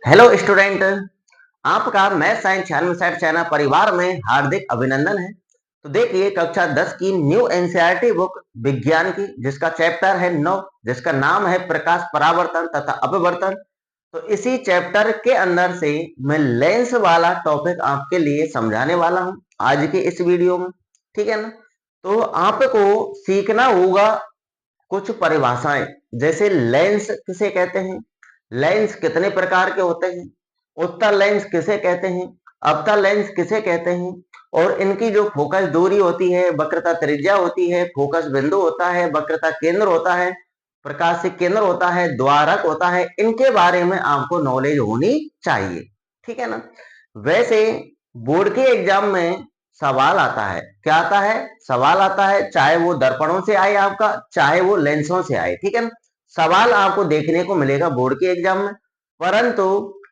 Hello student, आपका math science channel परिवार में हार्दिक अभिनंदन है। तो देखिए कक्षा 10 की न्यू एनसीईआरटी बुक विज्ञान की, जिसका चैप्टर है 9, जिसका नाम है प्रकाश परावर्तन तथा अपवर्तन। तो इसी चैप्टर के अंदर से मैं लेंस वाला टॉपिक आपके लिए समझाने वाला हूं आज के इस वीडियो में। ठीक है ना? तो आपको सीखना होगा कुछ परिभाषाएं, जैसे लेंस किसे कहते हैं, लेंस कितने प्रकार के होते हैं, उत्तल लेंस किसे कहते हैं, अवतल लेंस किसे कहते हैं, और इनकी जो फोकस दूरी होती है, वक्रता त्रिज्या होती है, फोकस बिंदु होता है, वक्रता केंद्र होता है, प्रकाश केंद्र होता है, द्वारक होता है, इनके बारे में आपको नॉलेज होनी चाहिए। ठीक है ना? वैसे बोर्ड के एग्जाम में सवाल आता है, क्या आता है? सवाल आता है, चाहे वो दर्पणों से आए आपका, चाहे वो लेंसों से आए। ठीक है ना? सवाल आपको देखने को मिलेगा बोर्ड के एग्जाम में, परंतु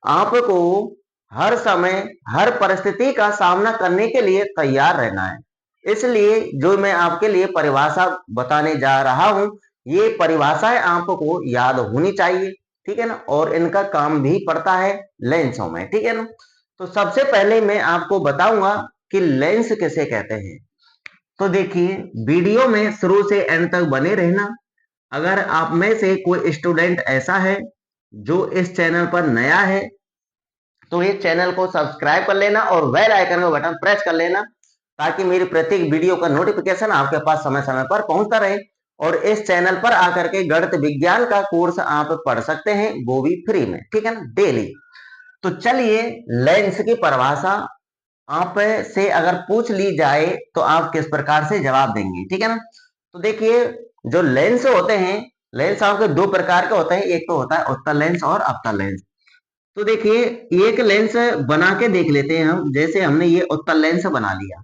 आपको हर समय हर परिस्थिति का सामना करने के लिए तैयार रहना है। इसलिए जो मैं आपके लिए परिभाषा बताने जा रहा हूं, ये परिभाषाएं आपको याद होनी चाहिए। ठीक है ना? और इनका काम भी पड़ता है लेंसों में। ठीक है ना? तो सबसे पहले मैं आपको बताऊंगा कि लेंस किसे कहते हैं। तो देखिए, वीडियो में शुरू से एंड तक बने रहना। अगर आप में से कोई स्टूडेंट ऐसा है जो इस चैनल पर नया है, तो इस चैनल को सब्सक्राइब कर लेना और बेल आइकन का बटन प्रेस कर लेना, ताकि मेरी प्रत्येक वीडियो का नोटिफिकेशन आपके पास समय समय पर पहुंचता रहे। और इस चैनल पर आकर के गणित विज्ञान का कोर्स आप पढ़ सकते हैं, वो भी फ्री में। ठीक है ना? डेली। तो चलिए, लेंस की परिभाषा आप से अगर पूछ ली जाए तो आप किस प्रकार से जवाब देंगे? ठीक है ना? तो देखिए, जो लेंस होते हैं, लेंस आपके दो प्रकार के होते हैं। एक तो होता है उत्तल लेंस और अवतल लेंस। तो देखिए, एक लेंस बना के देख लेते हैं हम। जैसे हमने ये उत्तल लेंस बना लिया,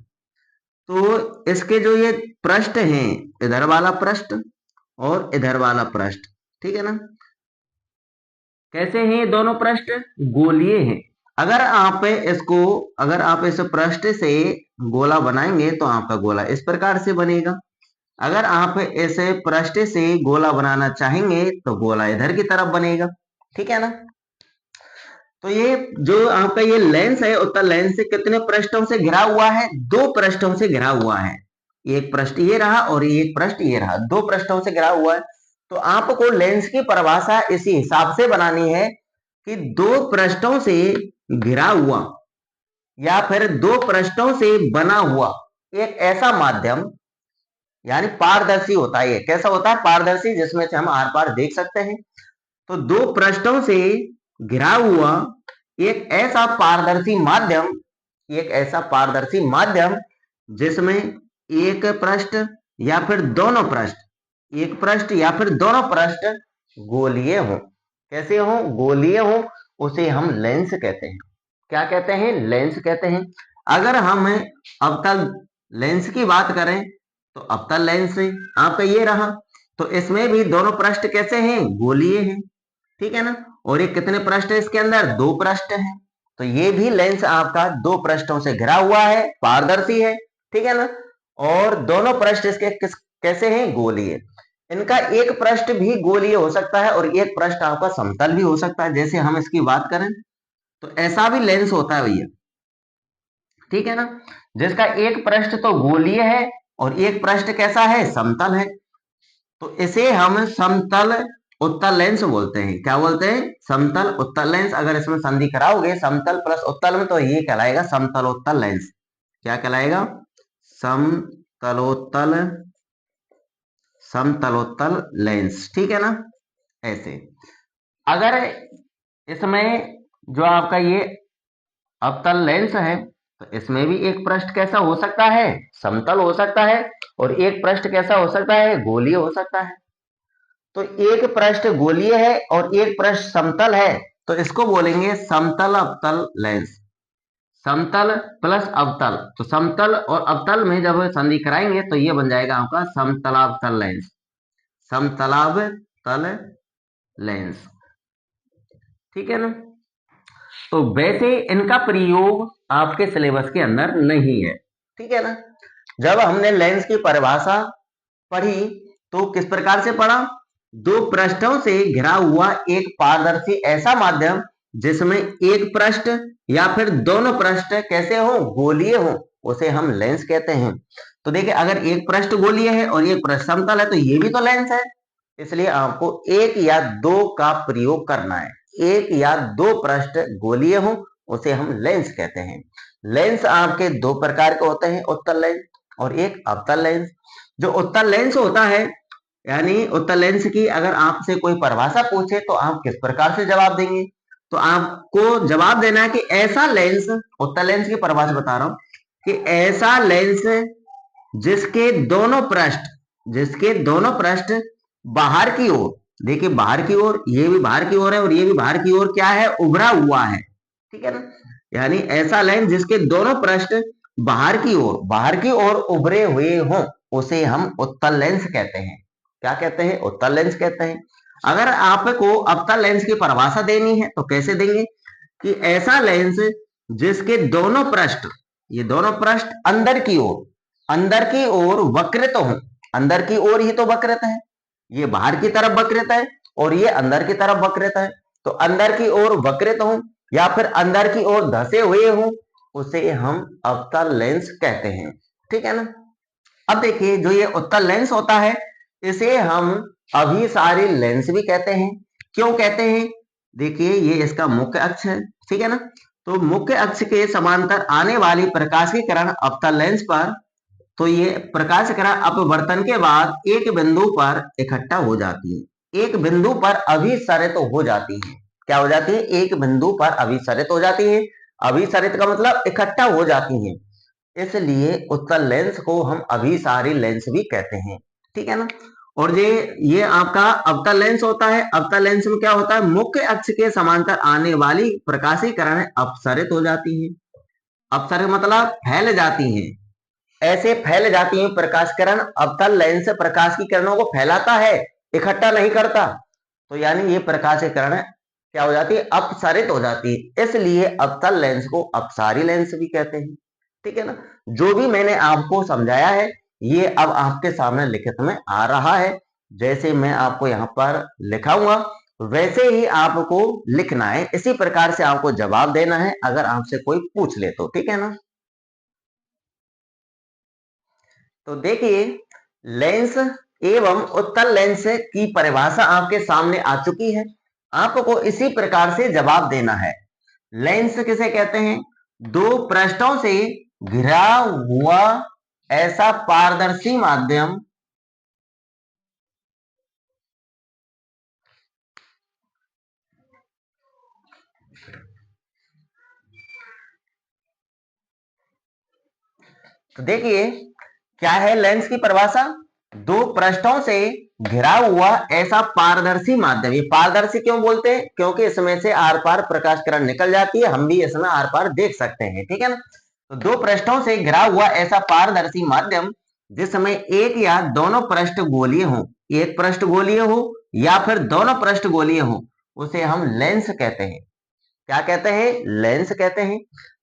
तो इसके जो ये पृष्ठ हैं, इधर वाला पृष्ठ और इधर वाला पृष्ठ, ठीक है ना, कैसे हैं ये दोनों पृष्ठ? गोलीय हैं। अगर आप इस पृष्ठ से गोला बनाएंगे तो आपका गोला इस प्रकार से बनेगा। अगर आप इस पृष्ठ से गोला बनाना चाहेंगे तो गोला इधर की तरफ बनेगा। ठीक है ना? तो ये जो आपका ये लेंस है, उत्तल लेंस से कितने पृष्ठों से घिरा हुआ है? दो पृष्ठों से घिरा हुआ है। एक पृष्ठ ये रहा और एक पृष्ठ ये रहा, दो पृष्ठों से घिरा हुआ है। तो आपको लेंस की परिभाषा इसी हिसाब से बनानी है कि दो पृष्ठों से घिरा हुआ या फिर दो पृष्ठों से बना हुआ एक ऐसा माध्यम, यानी पारदर्शी होता है। ये कैसा होता है? पारदर्शी, जिसमें से हम आर पार देख सकते हैं। तो दो पृष्ठों से घिरा हुआ एक ऐसा पारदर्शी माध्यम, एक ऐसा पारदर्शी माध्यम जिसमें एक पृष्ठ या फिर दोनों पृष्ठ, एक पृष्ठ या फिर दोनों पृष्ठ गोलीय हो। कैसे हो? गोलीय हो। उसे हम लेंस कहते हैं। क्या कहते हैं? लेंस कहते हैं। अगर हम अवतल लेंस की बात करें, तो अवतल लेंस आपका ये रहा, तो इसमें भी दोनों पृष्ठ कैसे हैं? गोलीय हैं। ठीक है ना? और ये कितने पृष्ठ है इसके अंदर? दो पृष्ठ हैं। तो ये भी लेंस आपका दो पृष्ठों से घिरा हुआ है, पारदर्शी है। ठीक है ना? और दोनों पृष्ठ इसके कैसे हैं? गोलीय। इनका एक पृष्ठ भी गोलीय हो सकता है और एक पृष्ठ आपका समतल भी हो सकता है। जैसे हम इसकी बात करें तो ऐसा भी लेंस होता है भैया। ठीक है ना? जिसका एक पृष्ठ तो गोलीय है और एक पृष्ठ कैसा है? समतल है। तो इसे हम समतल उत्तल लेंस बोलते हैं। क्या बोलते हैं? समतल उत्तल लेंस। अगर इसमें संधि कराओगे समतल प्लस उत्तल में, तो ये कहलाएगा समतलोत्तल लेंस। क्या कहलाएगा? समतलोत्तल, समतलोत्तल लेंस। ठीक है ना? ऐसे अगर इसमें जो आपका ये अवतल लेंस है, तो इसमें भी एक पृष्ठ कैसा हो सकता है? समतल हो सकता है। और एक पृष्ठ कैसा हो सकता है? गोलीय हो सकता है। तो एक पृष्ठ गोलीय है और एक पृष्ठ समतल है, तो इसको बोलेंगे समतल अवतल लेंस। समतल प्लस अवतल, तो समतल और अवतल में जब संधि कराएंगे तो ये बन जाएगा आपका समतलावतल लेंस। समतलावतल लेंस। ठीक है ना? तो वैसे इनका प्रयोग आपके सिलेबस के अंदर नहीं है। ठीक है ना? जब हमने लेंस की परिभाषा पढ़ी तो किस प्रकार से पढ़ा? दो पृष्ठों से घिरा हुआ एक पारदर्शी ऐसा माध्यम जिसमें एक पृष्ठ या फिर दोनों पृष्ठ कैसे हो, गोलीय हो, उसे हम लेंस कहते हैं। तो देखिए अगर एक पृष्ठ गोलीय है और एक पृष्ठ समतल है तो ये भी तो लेंस है। इसलिए आपको एक या दो का प्रयोग करना है। एक या दो पृष्ठ गोलीय हो उसे हम लेंस कहते हैं। लेंस आपके दो प्रकार के होते हैं, उत्तल लेंस और एक अवतल लेंस। जो उत्तल लेंस होता है, यानी उत्तल लेंस की अगर आपसे कोई परिभाषा पूछे तो आप किस प्रकार से जवाब देंगे? तो आपको जवाब देना है कि ऐसा लेंस, उत्तल लेंस की परिभाषा बता रहा हूं, कि ऐसा लेंस जिसके दोनों पृष्ठ बाहर की ओर, देखिए बाहर की ओर, ये भी बाहर की ओर है और ये भी बाहर की ओर क्या है, उभरा हुआ है, ठीक है ना। यानी ऐसा लेंस जिसके दोनों पृष्ठ बाहर की ओर उभरे हुए हों उसे हम उत्तल लेंस कहते हैं। क्या कहते हैं? उत्तल लेंस कहते हैं। अगर आपको अवतल लेंस की परिभाषा देनी है तो कैसे देंगे कि ऐसा लेंस जिसके दोनों पृष्ठ, ये दोनों पृष्ठ अंदर की ओर वक्रित हो, अंदर की ओर ही तो वक्रित है, ये बाहर की तरफ वक्रित है और ये अंदर की तरफ वक्रित है। तो अंदर की ओर वक्रित हो या फिर अंदर की ओर धसे हुए हो उसे हम अवतल लेंस कहते हैं, ठीक है ना। अब देखिए जो ये उत्तल लेंस होता है इसे हम अभिसारी लेंस भी कहते हैं। क्यों कहते हैं? देखिए ये इसका मुख्य अक्ष है, ठीक है ना। तो मुख्य अक्ष के समांतर आने वाली प्रकाश की किरण अवतल लेंस पर, तो ये प्रकाश किरण अपवर्तन के बाद एक बिंदु पर इकट्ठा हो जाती है, एक बिंदु पर अभिसरित हो जाती है। क्या हो जाती है? एक बिंदु पर अभिसरित हो जाती है। अभिसरित का मतलब इकट्ठा हो जाती है, इसलिए उत्तल लेंस को हम अभिसारी लेंस भी कहते हैं, ठीक है ना। और ये आपका अवतल लेंस होता है। अवतल लेंस में क्या होता है? मुख्य अक्ष के समांतर आने वाली प्रकाशीय किरणें अपसरित हो जाती हैं। अपसरित मतलब फैल जाती हैं, ऐसे फैल जाती हैं प्रकाश किरण। अवतल लेंस प्रकाश की किरणों को फैलाता है, इकट्ठा नहीं करता। तो यानी ये प्रकाश की किरणें क्या हो जाती है? अपसरित हो जाती है, इसलिए अवतल लेंस को अपसारी लेंस भी कहते हैं, ठीक है ना। जो भी मैंने आपको समझाया है ये अब आपके सामने लिखित में आ रहा है। जैसे मैं आपको यहाँ पर लिखाऊंगा वैसे ही आपको लिखना है, इसी प्रकार से आपको जवाब देना है अगर आपसे कोई पूछ ले तो, ठीक है ना। तो देखिए लेंस एवं उत्तल लेंस की परिभाषा आपके सामने आ चुकी है। आपको इसी प्रकार से जवाब देना है। लेंस किसे कहते हैं? दो पृष्ठों से घिरा हुआ ऐसा पारदर्शी माध्यम, तो देखिए क्या है लेंस की परिभाषा? दो पृष्ठों से घिरा हुआ ऐसा पारदर्शी माध्यम। ये पारदर्शी क्यों बोलते हैं? क्योंकि इसमें से आर पार प्रकाश किरण निकल जाती है, हम भी इसमें आर पार देख सकते हैं, ठीक है ना। तो दो पृष्ठों से घिरा हुआ ऐसा पारदर्शी माध्यम जिसमें एक या दोनों पृष्ठ गोलीय हो, एक पृष्ठ गोलीय हो या फिर दोनों पृष्ठ गोलीय हो उसे हम लेंस कहते हैं। क्या कहते हैं? लेंस कहते हैं।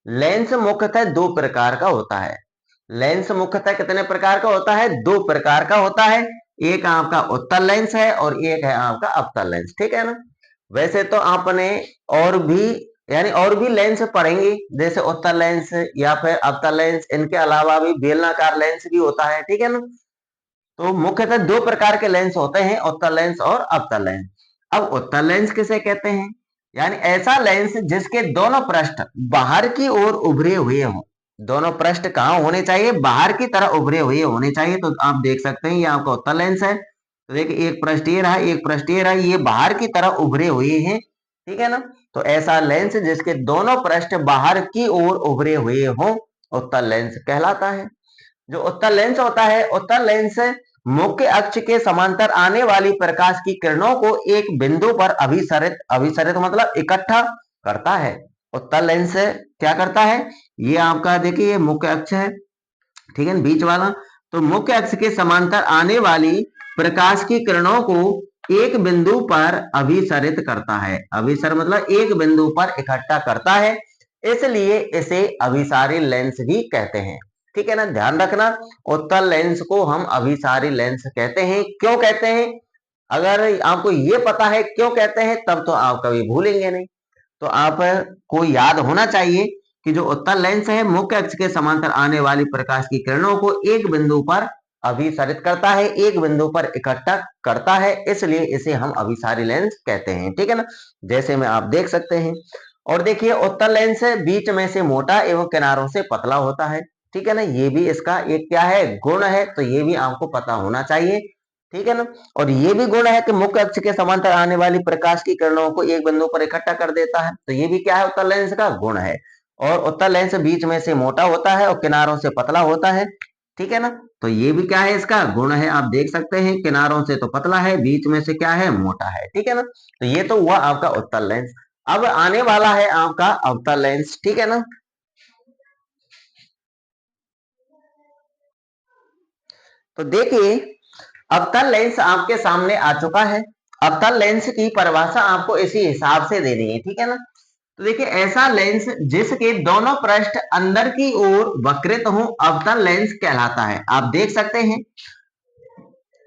लेंस मुख्यतः दो प्रकार का होता है। लेंस मुख्यतः कितने प्रकार का होता है? दो प्रकार का होता है। एक आपका उत्तल लेंस है और एक है आपका अवतल लेंस, ठीक है ना। वैसे तो आपने और भी यानी और भी लेंस पढ़ेंगे जैसे उत्तल लेंस या फिर अवतल लेंस, इनके अलावा भी बेलनाकार लेंस भी होता है, ठीक है ना। तो मुख्यतः दो प्रकार के लेंस होते हैं, उत्तल लेंस और अवतल लेंस। अब उत्तल लेंस किसे कहते हैं? यानी ऐसा लेंस जिसके दोनों पृष्ठ बाहर की ओर उभरे हुए हों। दोनों पृष्ठ कहाँ होने चाहिए? बाहर की तरह उभरे हुए होने चाहिए। तो आप देख सकते हैं ये आपका उत्तल लेंस है। तो देखिए एक पृष्ठ ये रहा, एक पृष्ठ ये रहा, ये बाहर की तरह उभरे हुए हैं, ठीक है ना। तो ऐसा लेंस जिसके दोनों पृष्ठ बाहर की ओर उभरे हुए हों उत्तल लेंस कहलाता है। जो उत्तल लेंस होता है, उत्तल लेंस मुख्य अक्ष के समांतर आने वाली प्रकाश की किरणों को एक बिंदु पर अभिसरित, अभिसरित मतलब इकट्ठा करता है। उत्तल लेंस क्या करता है? ये आपका देखिए ये मुख्य अक्ष है, ठीक है, बीच वाला। तो मुख्य अक्ष के समांतर आने वाली प्रकाश की किरणों को एक बिंदु पर अभिसरित करता है। अभिसर मतलब एक बिंदु पर इकट्ठा करता है, इसलिए इसे अभिसारी लेंस भी कहते हैं, ठीक है ना। ध्यान रखना उत्तल लेंस को हम अभिसारी लेंस कहते हैं। क्यों कहते हैं? अगर आपको ये पता है क्यों कहते हैं तब तो आप कभी भूलेंगे नहीं। तो आपको याद होना चाहिए कि जो उत्तल लेंस है मुख्य अक्ष के समांतर आने वाली प्रकाश की किरणों को एक बिंदु पर अभिसारित करता है, एक बिंदु पर इकट्ठा करता है, इसलिए इसे हम अभिसारी लेंस कहते हैं। ठीक है ना, जैसे में आप देख सकते हैं। और देखिए उत्तल लेंस बीच में से मोटा एवं किनारों से पतला होता है। ठीक है ना, ये भी इसका एक क्या है, गुण है, तो ये भी आपको पता होना चाहिए। ठीक है ना, और ये भी गुण है कि मुख्य अक्ष के समांतर आने वाली प्रकाश की किरणों को एक बिंदु पर इकट्ठा कर देता है, तो ये भी क्या है, उत्तल लेंस का गुण है। और उत्तल लेंस बीच में से मोटा होता है और किनारों से पतला होता है। ठीक है ना, तो ये भी क्या है, इसका गुण है। आप देख सकते हैं किनारों से तो पतला है, बीच में से क्या है, मोटा है। ठीक है ना, तो ये तो हुआ आपका उत्तल लेंस। अब आने वाला है आपका अवतल लेंस। ठीक है ना, तो देखिए अवतल लेंस आपके सामने आ चुका है। अवतल लेंस की परिभाषा आपको इसी हिसाब से देनी है। ठीक है ना, तो देखिए ऐसा लेंस जिसके दोनों पृष्ठ अंदर की ओर वक्रित हो अवतल लेंस कहलाता है। आप देख सकते हैं,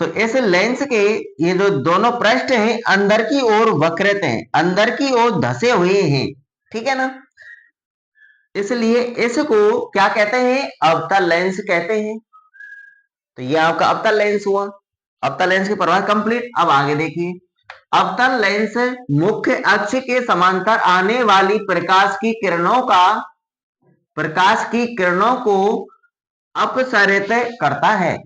तो इस लेंस के ये जो दोनों पृष्ठ हैं अंदर की ओर वक्रित हैं, अंदर की ओर धसे हुए हैं। ठीक है ना, इसलिए इसको क्या कहते हैं, अवतल लेंस कहते हैं। तो ये आपका अवतल लेंस हुआ। अवतल लेंस की परिभाषा कंप्लीट। अब आगे देखिए, अवतल लेंस मुख्य अक्ष के समांतर आने वाली प्रकाश की किरणों को अपसरित करता है।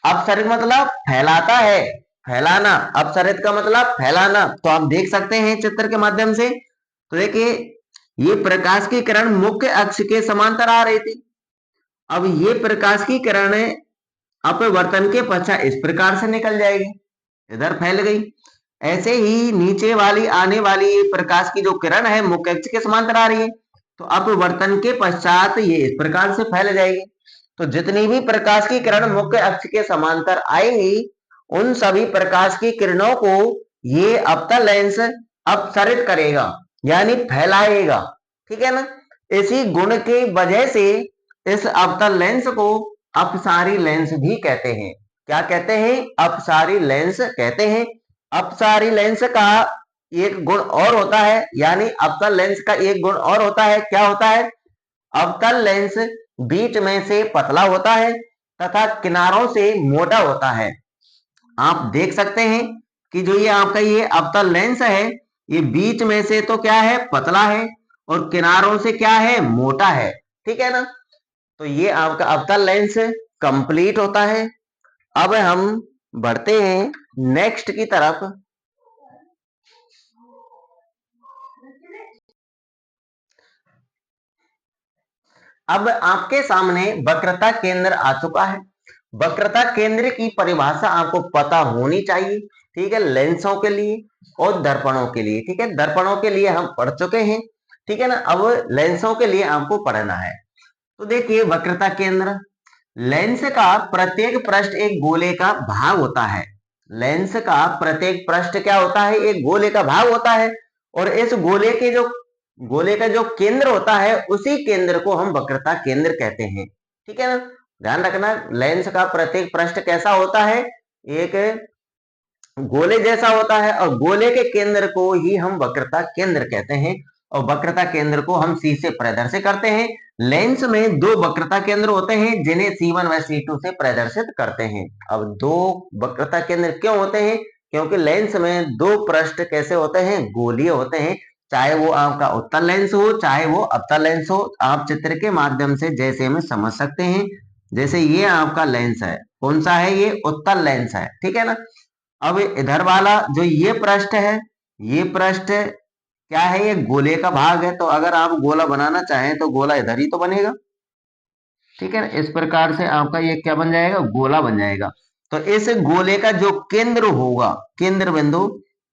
अपसरित मतलब फैलाता है, फैलाना। अपसरित का मतलब फैलाना। तो आप देख सकते हैं चित्र के माध्यम से। तो देखिए ये प्रकाश की किरण मुख्य अक्ष के समांतर आ रही थी। अब ये प्रकाश की किरण अपवर्तन के पश्चात इस प्रकार से निकल जाएगी, इधर फैल गई। ऐसे ही नीचे वाली आने वाली प्रकाश की जो किरण है मुख्य अक्ष के समांतर आ रही है, तो अपवर्तन के पश्चात ये इस प्रकार से फैल जाएगी। तो जितनी भी प्रकाश की किरण मुख्य अक्ष के समांतर आएंगी उन सभी प्रकाश की किरणों को ये अवतल लेंस अपसरित करेगा, यानी फैलाएगा। ठीक है ना, इसी गुण की वजह से इस अवतल लेंस को अपसारी लेंस भी कहते हैं। क्या कहते हैं, अपसारी लेंस कहते हैं। अपसारी लेंस का एक गुण और होता है, यानी अवतल लेंस का एक गुण और होता है। क्या होता है, अवतल लेंस बीच में से पतला होता है तथा किनारों से मोटा होता है। आप देख सकते हैं कि जो ये आपका ये अवतल लेंस है ये बीच में से तो क्या है, पतला है, और किनारों से क्या है, मोटा है। ठीक है ना, तो ये आपका अवतल लेंस कंप्लीट होता है। अब हम बढ़ते हैं नेक्स्ट की तरफ। अब आपके सामने वक्रता केंद्र आ चुका है। वक्रता केंद्र की परिभाषा आपको पता होनी चाहिए। ठीक है, लेंसों के लिए और दर्पणों के लिए। ठीक है, दर्पणों के लिए हम पढ़ चुके हैं। ठीक है ना, अब लेंसों के लिए आपको पढ़ना है। तो देखिए वक्रता केंद्र, लेंस का प्रत्येक पृष्ठ एक गोले का भाग होता है। लेंस का प्रत्येक पृष्ठ क्या होता है, एक गोले का भाग होता है। और इस गोले का जो केंद्र होता है उसी केंद्र को हम वक्रता केंद्र कहते हैं। ठीक है ना, ध्यान रखना लेंस का प्रत्येक पृष्ठ कैसा होता है, एक गोले जैसा होता है, और गोले के केंद्र को ही हम वक्रता केंद्र कहते हैं। और वक्रता केंद्र को हम सी से प्रदर्शित करते हैं। लेंस में दो वक्रता केंद्र होते हैं जिन्हें C1 व C2 से प्रदर्शित करते हैं। अब दो वक्रता केंद्र क्यों होते हैं, क्योंकि लेंस में दो पृष्ठ कैसे होते हैं, गोलीय होते हैं। चाहे वो आपका उत्तल लेंस हो चाहे वो अवतल लेंस हो, आप चित्र के माध्यम से जैसे में समझ सकते हैं। जैसे ये आपका लेंस है, कौन सा है, ये उत्तल लेंस है। ठीक है ना, अब इधर वाला जो ये पृष्ठ है, ये पृष्ठ क्या है, ये गोले का भाग है। तो अगर आप गोला बनाना चाहें तो गोला इधर ही तो बनेगा। ठीक है ना, इस प्रकार से आपका ये क्या बन जाएगा, गोला बन जाएगा। तो इस गोले का जो केंद्र होगा, केंद्र बिंदु,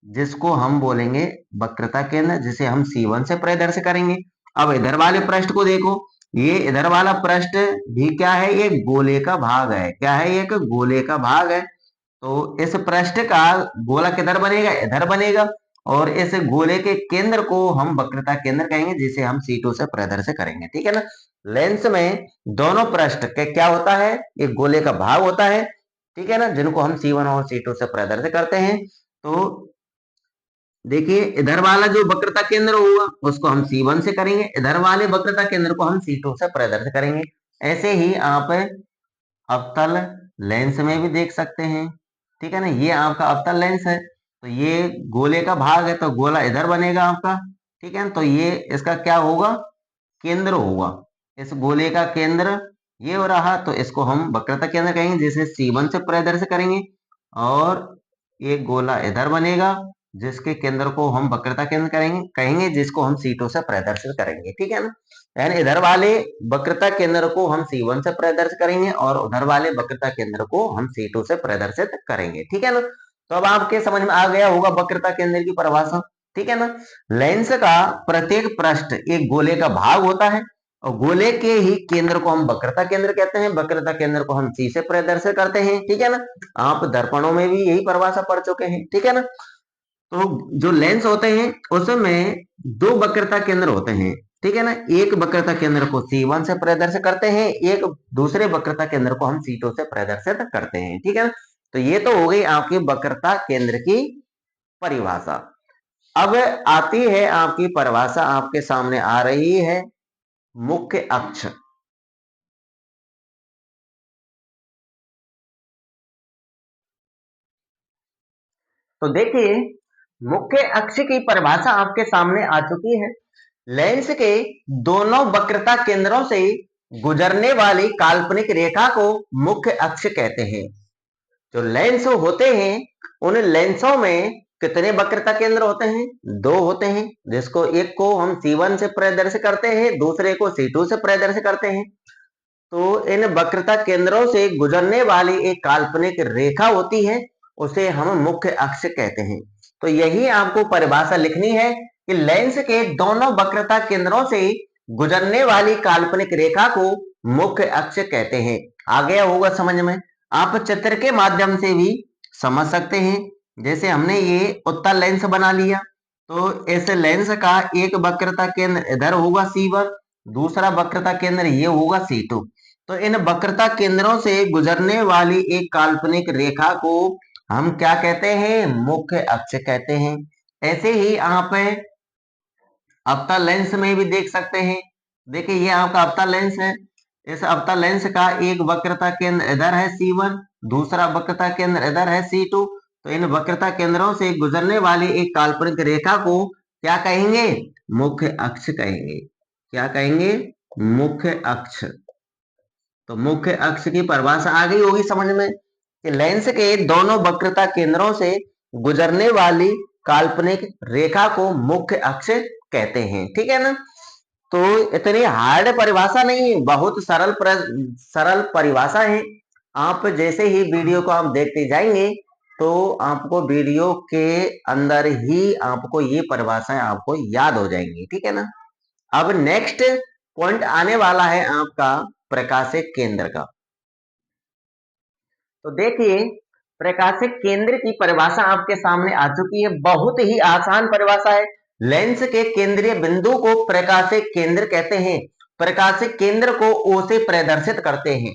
जिसको हम बोलेंगे वक्रता केंद्र, जिसे हम C1 से प्रदर्शित करेंगे। अब इधर वाले पृष्ठ को देखो, ये इधर वाला पृष्ठ भी क्या है, ये गोले का भाग है। क्या है, ये एक गोले का भाग है। तो इस पृष्ठ का गोला किधर बनेगा, इधर बनेगा। और इस गोले के केंद्र को हम वक्रता केंद्र कहेंगे, जिसे हम C2 से प्रदर्शित करेंगे। ठीक है ना, लेंस में दोनों पृष्ठ के क्या होता है, एक गोले का भाग होता है। ठीक है ना, जिनको हम C1 और C2 से प्रदर्शित करते हैं। तो देखिए इधर वाला जो वक्रता केंद्र होगा उसको हम C1 से करेंगे, इधर वाले वक्रता केंद्र को हम C2 से प्रदर्शित करेंगे। ऐसे ही आप अवतल लेंस में भी देख सकते हैं। ठीक है ना, ये आपका अवतल लेंस है, तो ये गोले का भाग है, तो गोला इधर बनेगा आपका। ठीक है ना, तो ये इसका क्या होगा, केंद्र होगा। इस गोले का केंद्र ये हो रहा, तो इसको हम वक्रता केंद्र कहेंगे, जिसे C1 से प्रदर्शित करेंगे। और एक गोला इधर बनेगा, जिसके केंद्र को हम वक्रता केंद्र कहेंगे, जिसको हम C2 से प्रदर्शित करेंगे। ठीक है ना, यानी इधर वाले वक्रता केंद्र को हम C1 से प्रदर्शित करेंगे और उधर वाले वक्रता केंद्र को हम C2 से प्रदर्शित करेंगे। ठीक है ना, तो अब आपके समझ में आ गया होगा वक्रता केंद्र की परिभाषा। ठीक है ना, लेंस का प्रत्येक पृष्ठ एक गोले का भाग होता है और गोले के ही केंद्र को हम वक्रता केंद्र कहते हैं, वक्रता केंद्र को हम C से प्रदर्शित करते हैं। ठीक है ना, आप दर्पणों में भी यही परिभाषा पढ़ चुके हैं। ठीक है ना, तो जो लेंस होते हैं उसमें दो वक्रता केंद्र होते हैं। ठीक है ना, एक वक्रता केंद्र को C1 से प्रदर्शित करते हैं, एक दूसरे वक्रता केंद्र को हम C2 से प्रदर्शित करते हैं। ठीक है ना, तो ये तो हो गई आपकी वक्रता केंद्र की परिभाषा। अब आती है आपकी परिभाषा, आपके सामने आ रही है मुख्य अक्ष। तो देखिए मुख्य अक्ष की परिभाषा आपके सामने आ चुकी है। लेंस के दोनों वक्रता केंद्रों से गुजरने वाली काल्पनिक रेखा को मुख्य अक्ष कहते हैं। जो लेंस होते हैं उन लेंसों में कितने वक्रता केंद्र होते हैं, दो होते हैं, जिसको एक को हम C1 से प्रदर्शित करते हैं, दूसरे को C2 से प्रदर्शित करते हैं। तो इन वक्रता केंद्रों से गुजरने वाली एक काल्पनिक रेखा होती है, उसे हम मुख्य अक्ष कहते हैं। तो यही आपको परिभाषा लिखनी है कि लेंस के दोनों वक्रता केंद्रों से गुजरने वाली काल्पनिक रेखा को मुख्य अक्ष कहते हैं। आ गया होगा समझ में, आप चित्र के माध्यम से भी समझ सकते हैं। जैसे हमने ये उत्तल लेंस बना लिया, तो इस लेंस का एक वक्रता केंद्र इधर होगा C1, दूसरा वक्रता केंद्र ये होगा C2। तो इन वक्रता केंद्रों से गुजरने वाली एक काल्पनिक रेखा को हम क्या कहते हैं, मुख्य अक्ष कहते हैं। ऐसे ही आप अवतल लेंस में भी देख सकते हैं। देखिए ये आपका अवतल लेंस है, इस अवतल लेंस का एक वक्रता केंद्र इधर है C1, दूसरा वक्रता केंद्र इधर है C2। तो इन वक्रता केंद्रों से गुजरने वाली एक काल्पनिक रेखा को क्या कहेंगे, मुख्य अक्ष कहेंगे। क्या कहेंगे, मुख्य अक्ष। तो मुख्य अक्ष की परिभाषा आ गई होगी समझ में कि लेंस के दोनों वक्रता केंद्रों से गुजरने वाली काल्पनिक रेखा को मुख्य अक्ष कहते हैं। ठीक है ना, तो इतनी हार्ड परिभाषा नहीं है, बहुत सरल परिभाषा है। आप जैसे ही वीडियो को आप देखते जाएंगे तो आपको वीडियो के अंदर ही आपको ये परिभाषाएं आपको याद हो जाएंगी। ठीक है ना, अब नेक्स्ट पॉइंट आने वाला है आपका प्रकाशिक केंद्र का। तो देखिए प्रकाशिक केंद्र की परिभाषा आपके सामने आ चुकी है, बहुत ही आसान परिभाषा है। लेंस के केंद्रीय बिंदु को प्रकाशिक केंद्र कहते हैं, प्रकाशिक केंद्र को O से प्रदर्शित करते हैं।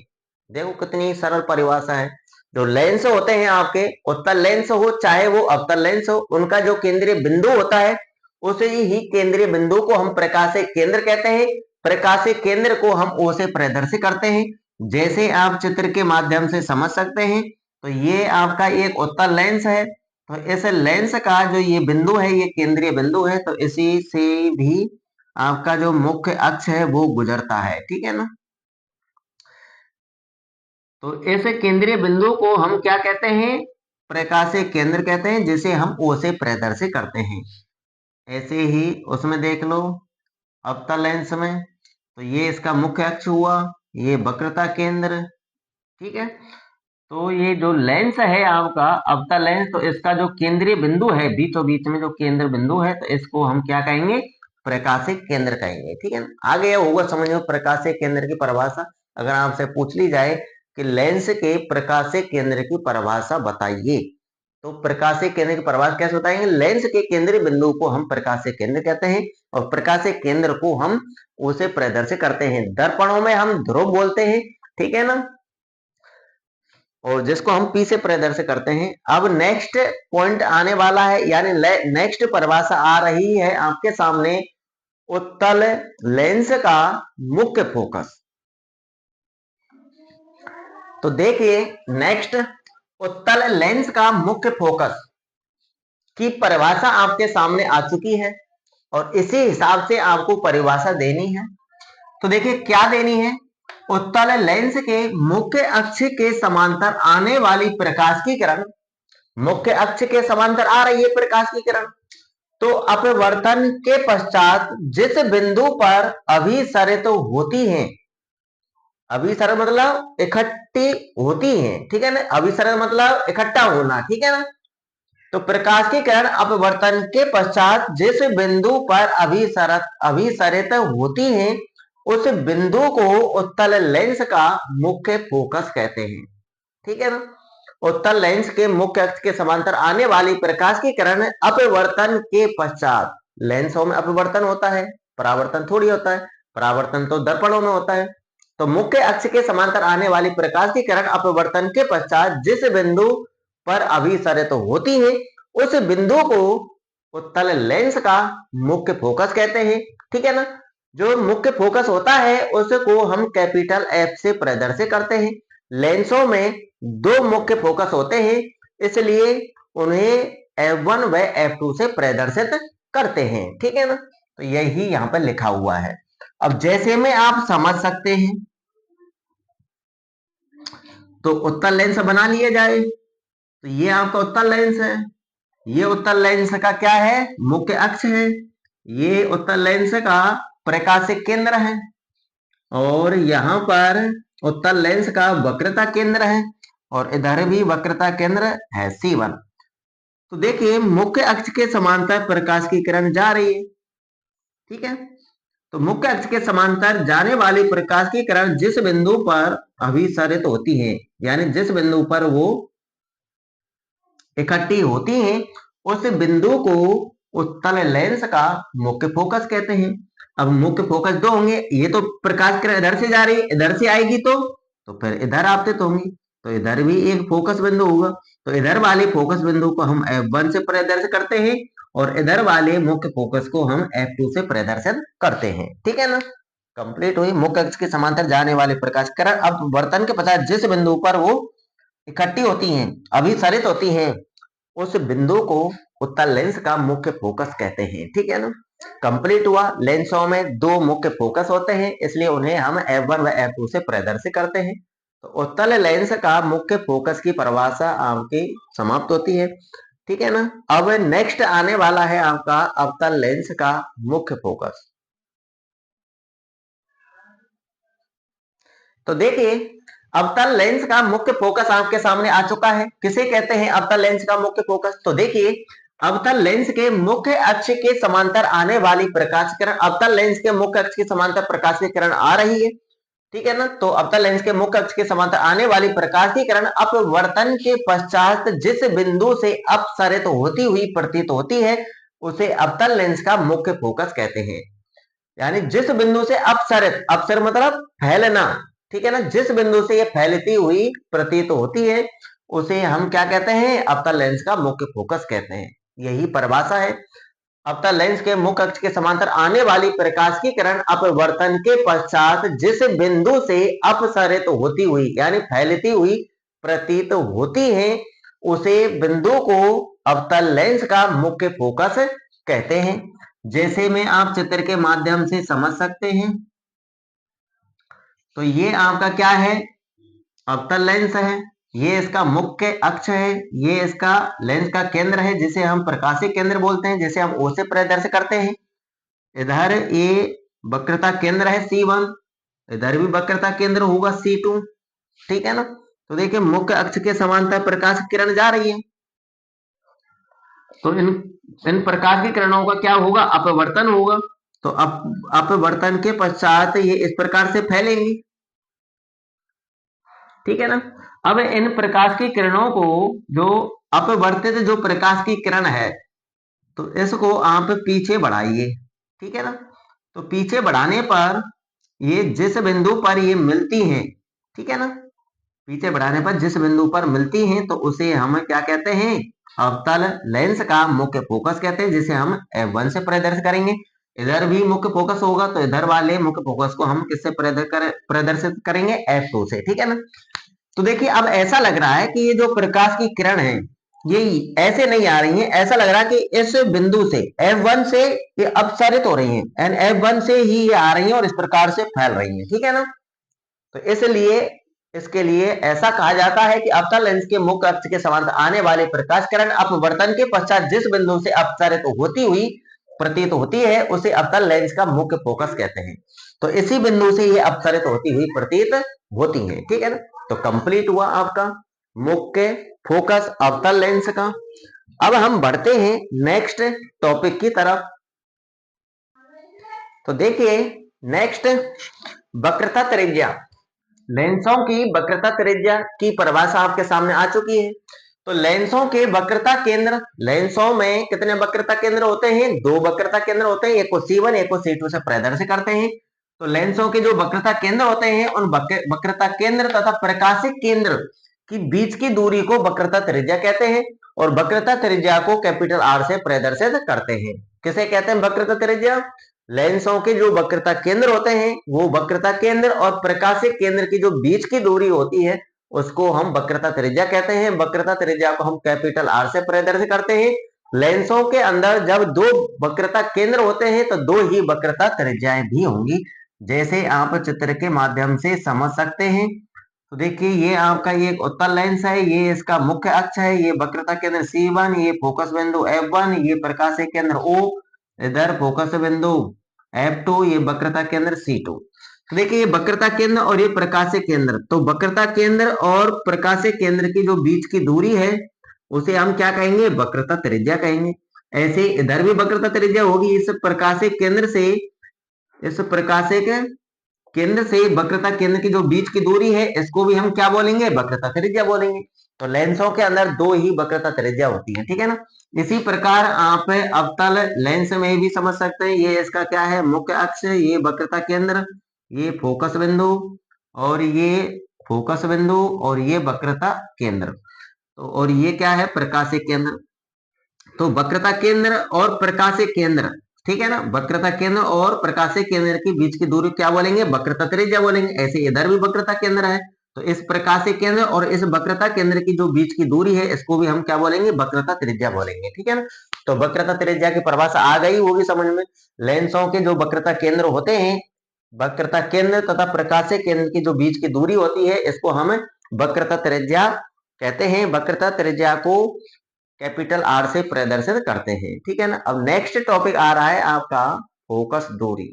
देखो कितनी सरल परिभाषा है। जो लेंस होते हैं आपके, उत्तल लेंस हो चाहे वो अवतल लेंस हो, उनका जो केंद्रीय बिंदु होता है उसे ही केंद्रीय बिंदु को हम प्रकाशिक केंद्र कहते हैं। प्रकाशिक केंद्र को हम O से प्रदर्शित करते हैं, जैसे आप चित्र के माध्यम से समझ सकते हैं। तो ये आपका एक उत्तल लेंस है, तो इस लेंस का जो ये बिंदु है ये केंद्रीय बिंदु है, तो इसी से भी आपका जो मुख्य अक्ष है वो गुजरता है। ठीक है ना, तो इस केंद्रीय बिंदु को हम क्या कहते हैं, प्रकाशिक केंद्र कहते हैं, जिसे हम O से प्रदर्शित करते हैं। ऐसे ही उसमें देख लो अवतल लेंस में, तो ये इसका मुख्य अक्ष हुआ, ये वक्रता केंद्र। ठीक है, तो ये जो लेंस है आपका अवतल लेंस, तो इसका जो केंद्रीय बिंदु है बीचों बीच में जो केंद्र बिंदु है, तो इसको हम क्या कहेंगे, प्रकाशिक केंद्र कहेंगे। ठीक है, आ गया होगा समझ में प्रकाशिक केंद्र की परिभाषा। अगर आपसे पूछ ली जाए कि लेंस के प्रकाशिक केंद्र की परिभाषा बताइए, तो प्रकाशिक केंद्र की परिभाषा कैसे बताएंगे, लेंस के केंद्रीय बिंदु को हम प्रकाशिक केंद्र कहते हैं और प्रकाशिक केंद्र को हम उसे प्रदर्शित करते हैं। दर्पणों में हम ध्रुव बोलते हैं। ठीक है ना, और जिसको हम P से प्रदर्शित करते हैं। अब नेक्स्ट पॉइंट आने वाला है, यानी नेक्स्ट परिभाषा आ रही है आपके सामने, उत्तल लेंस का मुख्य फोकस। तो देखिए नेक्स्ट, उत्तल लेंस का मुख्य फोकस की परिभाषा आपके सामने आ चुकी है और इसी हिसाब से आपको परिभाषा देनी है। तो देखिए क्या देनी है, उत्तल लेंस के मुख्य अक्ष के समांतर आने वाली प्रकाश की किरण, मुख्य अक्ष के समांतर आ रही है प्रकाश की किरण, तो अपवर्तन के पश्चात जिस बिंदु पर अभिसरित होती है, अभिसरण मतलब इकट्ठी होती है, ठीक है ना, अभिसरण मतलब इकट्ठा होना, ठीक है ना। तो प्रकाश की किरण अपवर्तन के पश्चात जिस बिंदु पर अभिसरित होती है, उस बिंदु को उत्तल लेंस का मुख्य फोकस कहते हैं, ठीक है ना। उत्तल लेंस के मुख्य अक्ष के समांतर आने वाली प्रकाश की किरण अपवर्तन के पश्चात, लेंसों में अपवर्तन होता है, परावर्तन थोड़ी होता है, परावर्तन तो दर्पणों में होता है। तो मुख्य अक्ष के समांतर आने वाली प्रकाश की किरण अपवर्तन के पश्चात जिस बिंदु पर अभिसरित होती है, उस बिंदु को उत्तल लेंस का मुख्य फोकस कहते हैं, ठीक है ना। जो मुख्य फोकस होता है उसको हम कैपिटल F से प्रदर्शित करते हैं। लेंसों में दो मुख्य फोकस होते हैं, इसलिए उन्हें F1 व F2 से प्रदर्शित करते हैं, ठीक है ना। तो यही यहाँ पर लिखा हुआ है। अब जैसे में आप समझ सकते हैं, तो उत्तल लेंस बना लिया जाए। तो ये आपका उत्तल लेंस है, ये उत्तल लेंस का क्या है, मुख्य अक्ष है, ये उत्तल लेंस का प्रकाशिक केंद्र है, और यहाँ पर उत्तल लेंस का वक्रता केंद्र है, और इधर भी वक्रता केंद्र है C1। तो देखिए मुख्य अक्ष के समांतर प्रकाश की किरण जा रही है, ठीक है। तो मुख्य अक्ष के समांतर जाने वाली प्रकाश की किरण जिस बिंदु पर अभिसरित होती है, यानी जिस बिंदु पर वो इकट्ठी होती हैं, उस बिंदु को उत्तल लेंस का मुख्य फोकस कहते हैं। अब मुख्य फोकस दो होंगे, ये तो प्रकाश किरण इधर से जा रही है, इधर से आएगी तो फिर इधर आपतित होंगी, तो इधर भी एक फोकस बिंदु होगा। तो इधर वाले फोकस बिंदु को हम F1 से प्रदर्शित करते हैं और इधर वाले मुख्य फोकस को हम F2 से प्रदर्शित करते हैं, ठीक है ना। कंप्लीट हुई मुख्य अक्ष के समांतर जाने वाले प्रकाश किरण अब वर्तन के पश्चात जिस बिंदु पर वो इकट्ठी होती हैं, अभिसरित होती हैं, उस बिंदु को उत्तल लेंस का मुख्य फोकस कहते हैं, ठीक है ना। कंप्लीट हुआ। लेंसों में दो मुख्य फोकस होते हैं, इसलिए उन्हें हम F1 व F2 से प्रदर्शित करते हैं। तो उत्तल लेंस का मुख्य फोकस की परिभाषा आपकी समाप्त होती है, ठीक है ना। अब नेक्स्ट आने वाला है आपका अवतल लेंस का मुख्य फोकस। तो देखिए अवतल लेंस का मुख्य फोकस आपके सामने आ चुका है। किसे कहते हैं अवतल लेंस का मुख्य फोकस? तो देखिए अवतल लेंस के मुख्य अक्ष के समांतर आने वाली प्रकाश किरण, अवतल लेंस के मुख्य अक्ष के समांतर प्रकाश की किरण आ रही है, ठीक है ना। तो अवतल लेंस के मुख्य अक्ष के समांतर आने वाली प्रकाश की किरण अपवर्तन के पश्चात जिस बिंदु से अपसरित होती हुई प्रतीत होती है, उसे अवतल लेंस का मुख्य फोकस कहते हैं। यानी जिस बिंदु से अपसरित, अपसर मतलब फैलना, ठीक है ना, जिस बिंदु से ये फैलती हुई प्रतीत होती है उसे हम क्या कहते हैं, अवतल लेंस का मुख्य फोकस कहते हैं। यही परिभाषा है। अवतल लेंस के मुख्य अक्ष के समांतर आने वाली प्रकाश की किरण अपवर्तन के पश्चात जिस बिंदु से अपसरित होती हुई यानी फैलती हुई प्रतीत होती है, उसे बिंदु को अवतल लेंस का मुख्य फोकस कहते हैं। जैसे में आप चित्र के माध्यम से समझ सकते हैं, तो ये आपका क्या है, अवतल लेंस है, ये इसका मुख्य अक्ष है, ये इसका लेंस का केंद्र है जिसे हम प्रकाशिक केंद्र बोलते हैं, जिसे हम O से प्रदर्शित करते हैं। इधर ये वक्रता केंद्र है C1, इधर भी वक्रता केंद्र होगा C2, ठीक है ना। तो देखिए मुख्य अक्ष के समांतर प्रकाश किरण जा रही है, तो इन प्रकाश की किरणों का क्या होगा, अपवर्तन होगा। तो अपवर्तन के पश्चात ये इस प्रकार से फैलेंगी, ठीक है ना। अब इन प्रकाश की किरणों को, जो अपवर्तित जो प्रकाश की किरण है, तो इसको आप पीछे बढ़ाइए, ठीक है ना। तो पीछे बढ़ाने पर ये जिस बिंदु पर ये मिलती हैं, ठीक है ना, पीछे बढ़ाने पर जिस बिंदु पर मिलती हैं तो उसे हम क्या कहते हैं, अवतल लेंस का मुख्य फोकस कहते हैं, जिसे हम F1 से प्रदर्शित करेंगे। इधर भी मुख्य फोकस होगा तो इधर वाले मुख्य फोकस को हम किससे प्रदर्शित करेंगे, F2 से, ठीक है ना। तो देखिए अब ऐसा लग रहा है कि ये जो प्रकाश की किरण है ये ऐसे नहीं आ रही है, ऐसा लग रहा है कि इस बिंदु से F1 से ये अपसरित हो रही हैं एंड F1 से ही ये आ रही हैं और इस प्रकार से फैल रही हैं, ठीक है ना। तो इसलिए इसके लिए ऐसा कहा जाता है कि अवतल लेंस के मुख्य अक्ष के समांतर आने वाले प्रकाश किरण अपवर्तन के पश्चात जिस बिंदु से अपसरित होती हुई प्रतीत होती है उसे अवतल लेंस का मुख्य फोकस कहते हैं। तो इसी बिंदु से ये अपसरित होती हुई प्रतीत होती है, ठीक है ना। तो कंप्लीट हुआ आपका मुख्य फोकस अवतल लेंस का। अब हम बढ़ते हैं नेक्स्ट टॉपिक की तरफ। तो देखिए नेक्स्ट वक्रता त्रिज्या। लेंसों की वक्रता त्रिज्या की परिभाषा आपके सामने आ चुकी है। तो लेंसों के वक्रता केंद्र, लेंसों में कितने वक्रता केंद्र होते हैं, 2 वक्रता केंद्र होते हैं, एक को C1 एक को C2 से प्रदर्शित करते हैं। तो लेंसों के जो वक्रता केंद्र होते हैं उन वक्रता केंद्र तथा प्रकाशिक केंद्र की बीच की दूरी को वक्रता त्रिज्या कहते हैं और वक्रता त्रिज्या को कैपिटल R से प्रदर्शित करते हैं। किसे कहते हैं वक्रता त्रिज्या, लेंसों के जो वक्रता केंद्र होते हैं वो वक्रता केंद्र और प्रकाशिक केंद्र की जो बीच की दूरी होती है उसको हम वक्रता त्रिज्या कहते हैं। वक्रता त्रिज्या को हम कैपिटल R से प्रदर्शित करते हैं। लेंसों के अंदर जब 2 वक्रता केंद्र होते हैं तो 2 ही वक्रता त्रिज्याएं भी होंगी, जैसे आप चित्र के माध्यम से समझ सकते हैं। तो देखिए ये आपका ये एक उत्तल लेंस है, ये इसका मुख्य अक्ष है, ये वक्रता केंद्र C1, ये फोकस बिंदु F1, ये प्रकाशिक केंद्र O, इधर फोकस बिंदु F2, ये वक्रता केंद्र C2। तो देखिए ये वक्रता केंद्र और ये प्रकाशिक केंद्र, तो वक्रता केंद्र और प्रकाशिक केंद्र की जो बीच की दूरी है उसे हम क्या कहेंगे, वक्रता त्रिज्या कहेंगे। ऐसे इधर भी वक्रता त्रिज्या होगी, इस प्रकाशिक केंद्र से इस प्रकाशिक केंद्र से वक्रता केंद्र की जो बीच की दूरी है इसको भी हम क्या बोलेंगे, वक्रता त्रिज्या बोलेंगे। तो लेंसों के अंदर 2 ही वक्रता त्रिज्या होती है, ठीक है ना। इसी प्रकार आप अवतल लेंस में भी समझ सकते हैं, ये इसका क्या है, मुख्य अक्ष, ये वक्रता केंद्र, ये फोकस बिंदु और ये फोकस बिंदु और ये वक्रता केंद्र, तो और ये क्या है, प्रकाशिक केंद्र। तो वक्रता केंद्र और प्रकाशिक केंद्र, ठीक है ना, वक्रता केंद्र और प्रकाशिक केंद्र के बीच की दूरी क्या बोलेंगे, वक्रता त्रिज्या बोलेंगे। ऐसे इधर भी वक्रता केंद्र है तो इस प्रकाशिक केंद्र और इस वक्रता केंद्र की जो बीच की दूरी है इसको भी हम क्या बोलेंगे, वक्रता त्रिज्या बोलेंगे, ठीक है ना। तो वक्रता त्रिज्या की परिभाषा आ गई होगी समझ में। लेंसों के जो वक्रता केंद्र होते हैं, वक्रता केंद्र तथा प्रकाशिक केंद्र की जो बीच की दूरी होती है इसको हम वक्रता त्रिज्या कहते हैं। वक्रता त्रिज्या को कैपिटल R से प्रदर्शित करते हैं, ठीक है ना। अब नेक्स्ट टॉपिक आ रहा है आपका फोकस दूरी।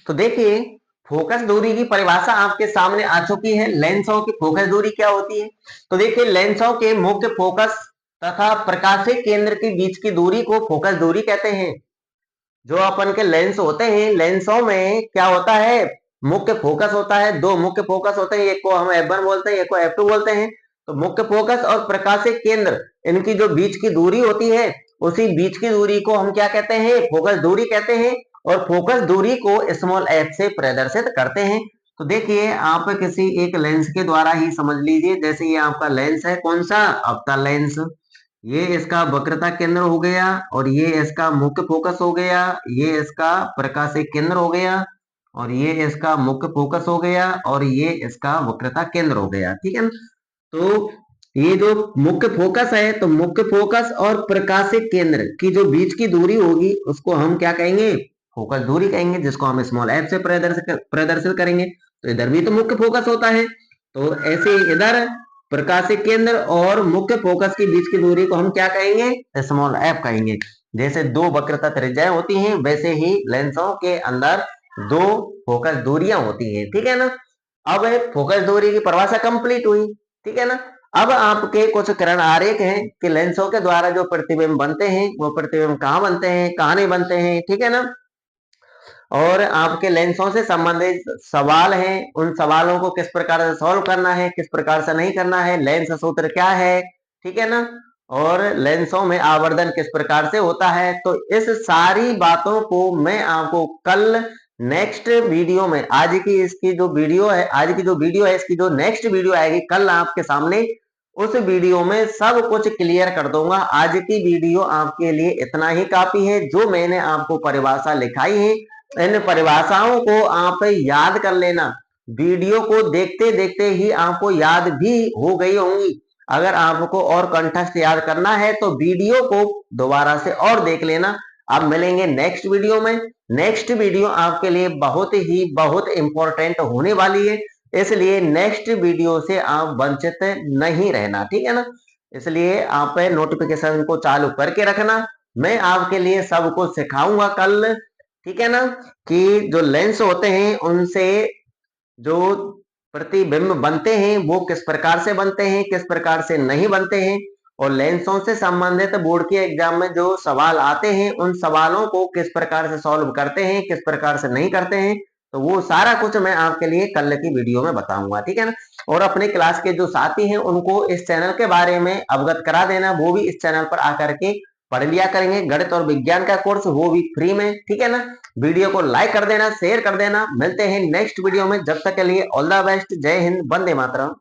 तो देखिए फोकस दूरी की परिभाषा आपके सामने आ चुकी है। लेंसों की फोकस दूरी क्या होती है, तो देखिए लेंसों के मुख्य फोकस तथा प्रकाशिक केंद्र के बीच की दूरी को फोकस दूरी कहते हैं। जो अपन के लेंस होते हैं, लेंसों में क्या होता है, मुख्य फोकस होता है, 2 मुख्य फोकस होते हैं, एक को हम F1 बोलते हैं, एक को F2 बोलते हैं। तो मुख्य फोकस और प्रकाशिक केंद्र इनकी जो बीच की दूरी होती है उसी बीच की दूरी को हम क्या कहते हैं, फोकस दूरी कहते हैं और फोकस दूरी को स्मॉल f से प्रदर्शित करते हैं। तो देखिए आप किसी एक लेंस के द्वारा ही समझ लीजिए, जैसे ये आपका लेंस है, कौन सा, अवतल लेंस, ये इसका वक्रता केंद्र हो गया और ये इसका मुख्य फोकस हो गया, ये इसका प्रकाशिक केंद्र हो गया और ये इसका मुख्य फोकस हो गया और ये इसका वक्रता केंद्र हो गया, ठीक है ना। तो ये जो मुख्य फोकस है, तो मुख्य फोकस और प्रकाशिक केंद्र की जो बीच की दूरी होगी उसको हम क्या कहेंगे, फोकस दूरी कहेंगे, जिसको हम स्मॉल f से प्रदर्शित करेंगे। तो इधर भी तो मुख्य फोकस होता है, तो ऐसे इधर प्रकाशिक केंद्र और मुख्य फोकस के बीच की दूरी को हम क्या कहेंगे, स्मॉल f कहेंगे। जैसे 2 वक्रता त्रिज्याएं होती हैं वैसे ही लेंसों के अंदर 2 फोकस दूरियां होती हैं, ठीक है ना। अब फोकस दूरी की परिभाषा कंप्लीट हुई, ठीक है ना। अब आपके कुछ किरण आरेख हैं कि लेंसों के द्वारा जो प्रतिबिंब बनते हैं वो प्रतिबिंब कहाँ बनते हैं, कहाँ नहीं बनते हैं, ठीक है ना। और आपके लेंसों से संबंधित सवाल हैं, उन सवालों को किस प्रकार से सॉल्व करना है, किस प्रकार से नहीं करना है, लेंस सूत्र क्या है, ठीक है ना, और लेंसों में आवर्धन किस प्रकार से होता है। तो इस सारी बातों को मैं आपको कल नेक्स्ट वीडियो में आज की इसकी जो वीडियो है, आज की जो वीडियो है इसकी जो नेक्स्ट वीडियो आएगी कल आपके सामने, उस वीडियो में सब कुछ क्लियर कर दूंगा। आज की वीडियो आपके लिए इतना ही काफी है। जो मैंने आपको परिभाषा लिखाई है, इन परिभाषाओं को आप याद कर लेना। वीडियो को देखते देखते ही आपको याद भी हो गई होंगी। अगर आपको और कंठस्थ याद करना है तो वीडियो को दोबारा से और देख लेना। अब मिलेंगे नेक्स्ट वीडियो में। नेक्स्ट वीडियो आपके लिए बहुत इंपॉर्टेंट होने वाली है, इसलिए नेक्स्ट वीडियो से आप वंचित नहीं रहना, ठीक है ना। इसलिए आप नोटिफिकेशन को चालू करके रखना। मैं आपके लिए सब कुछ सिखाऊंगा कल, ठीक है ना, कि जो लेंस होते हैं उनसे जो प्रतिबिंब बनते हैं वो किस प्रकार से बनते हैं, किस प्रकार से नहीं बनते हैं, और लेंसों से संबंधित बोर्ड के एग्जाम में जो सवाल आते हैं उन सवालों को किस प्रकार से सॉल्व करते हैं, किस प्रकार से नहीं करते हैं, तो वो सारा कुछ मैं आपके लिए कल की वीडियो में बताऊंगा, ठीक है ना। और अपने क्लास के जो साथी हैं उनको इस चैनल के बारे में अवगत करा देना, वो भी इस चैनल पर आकर के पढ़ लिया करेंगे। गणित और विज्ञान का कोर्स वो भी फ्री में, ठीक है ना। वीडियो को लाइक कर देना, शेयर कर देना। मिलते हैं नेक्स्ट वीडियो में, जब तक के लिए ऑल द बेस्ट। जय हिंद, वंदे मातरम।